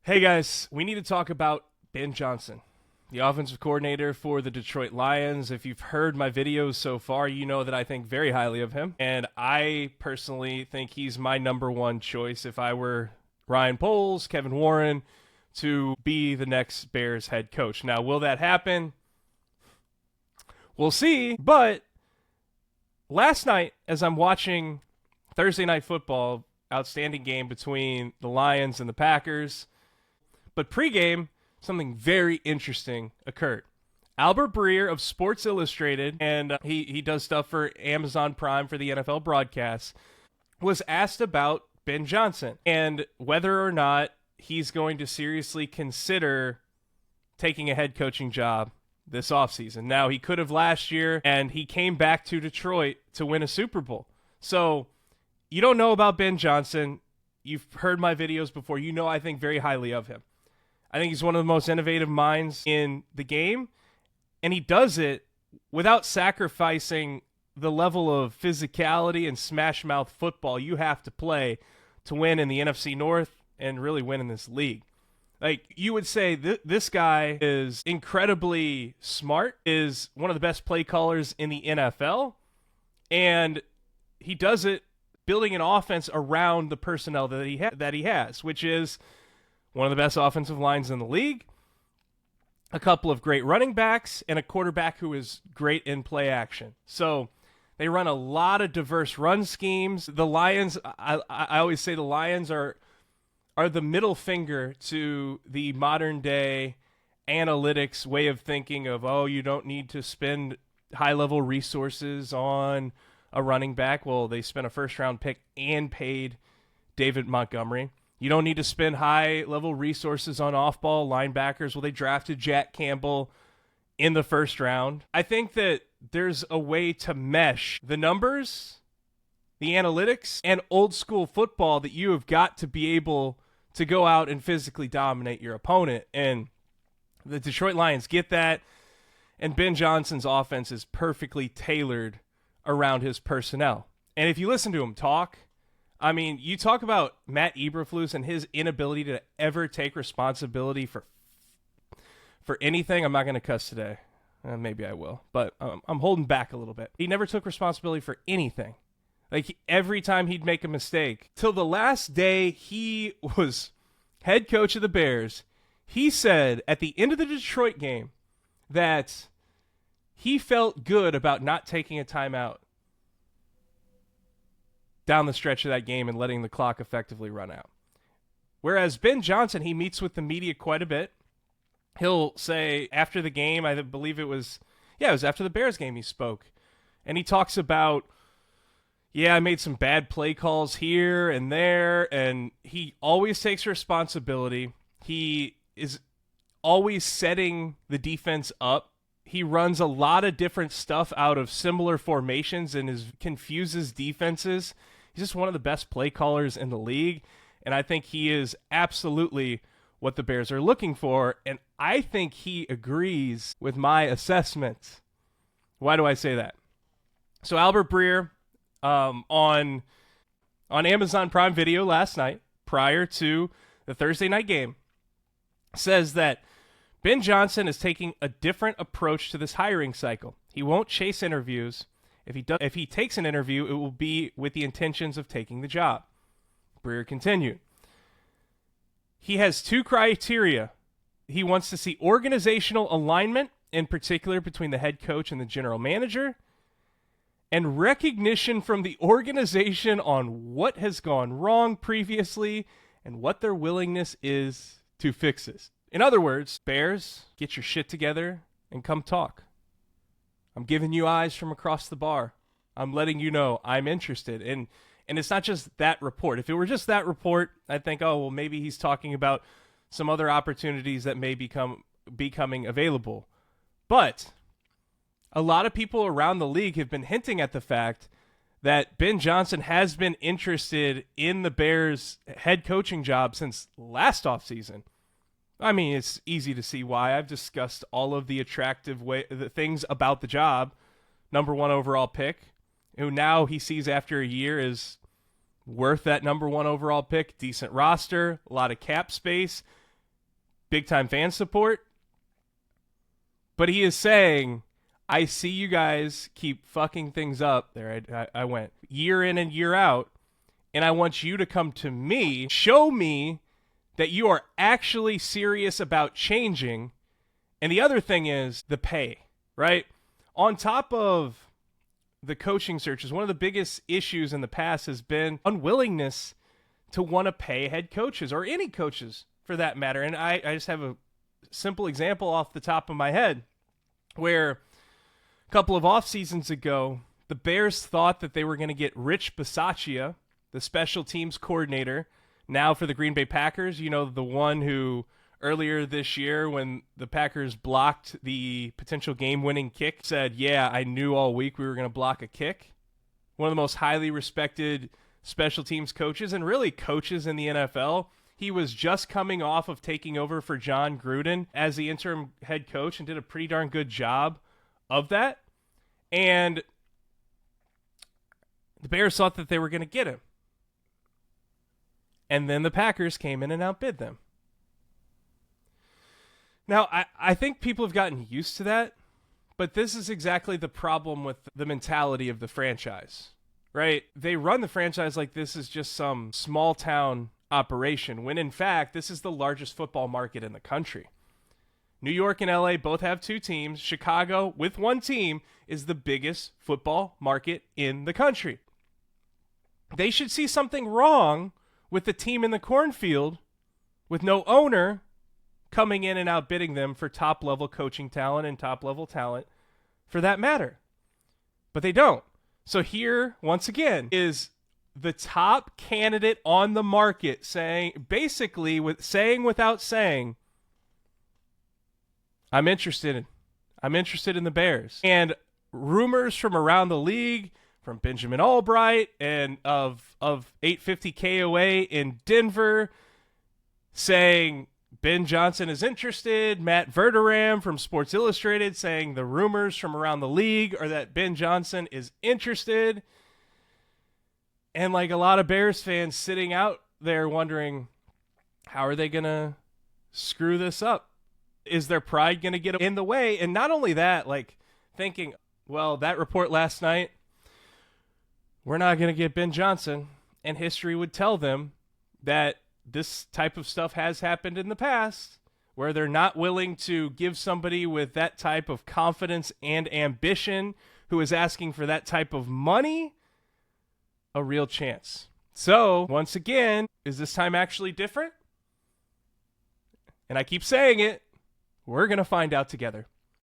Hey guys, we need to talk about Ben Johnson, the offensive coordinator for the Detroit Lions. If you've heard my videos so far, you know that I think very highly of him. And I personally think he's my number one choice if I were Ryan Poles, Kevin Warren, to be the next Bears head coach. Now, will that happen? We'll see. But last night, as I'm watching Thursday Night Football, outstanding game between the Lions and the Packers. But pregame, something very interesting occurred. Albert Breer of Sports Illustrated, and he does stuff for Amazon Prime for the NFL broadcasts, was asked about Ben Johnson and whether or not he's going to seriously consider taking a head coaching job this offseason. Now, he could have last year, and he came back to Detroit to win a Super Bowl. So, you don't know about Ben Johnson. You've heard my videos before. You know I think very highly of him. I think he's one of the most innovative minds in the game, and he does it without sacrificing the level of physicality and smash-mouth football you have to play to win in the NFC North and really win in this league. Like, you would say this guy is incredibly smart, is one of the best play callers in the NFL, and he does it building an offense around the personnel that he has, which is one of the best offensive lines in the league, a couple of great running backs, and a quarterback who is great in play action. So they run a lot of diverse run schemes. The Lions, I always say the Lions are the middle finger to the modern day analytics way of thinking of, oh, you don't need to spend high-level resources on a running back. Well, they spent a first-round pick and paid David Montgomery. You don't need to spend high-level resources on off-ball linebackers. Well, they drafted Jack Campbell in the first round. I think that there's a way to mesh the numbers, the analytics, and old-school football that you have got to be able to go out and physically dominate your opponent. And the Detroit Lions get that, and Ben Johnson's offense is perfectly tailored around his personnel. And if you listen to him talk, I mean, you talk about Matt Eberflus and his inability to ever take responsibility for anything. I'm not going to cuss today. Maybe I will, but I'm holding back a little bit. He never took responsibility for anything. Like, every time he'd make a mistake, till the last day he was head coach of the Bears, he said at the end of the Detroit game that he felt good about not taking a timeout down the stretch of that game and letting the clock effectively run out. Whereas Ben Johnson, he meets with the media quite a bit. He'll say after the game, I believe it was after the Bears game he spoke. And he talks about, I made some bad play calls here and there, and he always takes responsibility. He is always setting the defense up. He runs a lot of different stuff out of similar formations and confuses defenses. He's just one of the best play callers in the league, and I think he is absolutely what the Bears are looking for, and I think he agrees with my assessment. Why do I say that? So Albert Breer on Amazon Prime Video last night, prior to the Thursday night game, says that Ben Johnson is taking a different approach to this hiring cycle. He won't chase interviews. If he takes an interview, it will be with the intentions of taking the job. Breer continued. He has two criteria. He wants to see organizational alignment, in particular between the head coach and the general manager, and recognition from the organization on what has gone wrong previously and what their willingness is to fix this. In other words, Bears, get your shit together and come talk. I'm giving you eyes from across the bar. I'm letting you know I'm interested. And it's not just that report. If it were just that report, I'd think, oh, well, maybe he's talking about some other opportunities that may becoming available. But a lot of people around the league have been hinting at the fact that Ben Johnson has been interested in the Bears' head coaching job since last offseason. I mean, it's easy to see why. I've discussed all of the the things about the job. Number one overall pick, who now he sees after a year is worth that number one overall pick. Decent roster, a lot of cap space, big time fan support. But he is saying, I see you guys keep fucking things up. There I went. Year in and year out. And I want you to come to me, show me that you are actually serious about changing. And the other thing is the pay, right? On top of the coaching searches, one of the biggest issues in the past has been unwillingness to want to pay head coaches or any coaches for that matter. And I just have a simple example off the top of my head where a couple of off seasons ago, the Bears thought that they were going to get Rich Bisaccia, the special teams coordinator, now for the Green Bay Packers. You know, the one who earlier this year when the Packers blocked the potential game-winning kick said, yeah, I knew all week we were going to block a kick. One of the most highly respected special teams coaches and really coaches in the NFL. He was just coming off of taking over for John Gruden as the interim head coach and did a pretty darn good job of that. And the Bears thought that they were going to get him. And then the Packers came in and outbid them. Now, I think people have gotten used to that, but this is exactly the problem with the mentality of the franchise, right? They run the franchise like this is just some small town operation, when in fact, this is the largest football market in the country. New York and LA both have two teams. Chicago, with one team, is the biggest football market in the country. They should see something wrong with the team in the cornfield with no owner coming in and outbidding them for top-level coaching talent and top-level talent for that matter. But they don't. So here, once again, is the top candidate on the market saying, basically, saying without saying, I'm interested in the Bears. And rumors from around the league, from Benjamin Albright and of 850 KOA in Denver, saying Ben Johnson is interested. Matt Verderam from Sports Illustrated saying the rumors from around the league are that Ben Johnson is interested. And like a lot of Bears fans sitting out there wondering, how are they going to screw this up? Is their pride going to get in the way? And not only that, like thinking, well, that report last night, we're not going to get Ben Johnson. And history would tell them that this type of stuff has happened in the past where they're not willing to give somebody with that type of confidence and ambition who is asking for that type of money a real chance. So, once again, is this time actually different? And I keep saying it, we're going to find out together.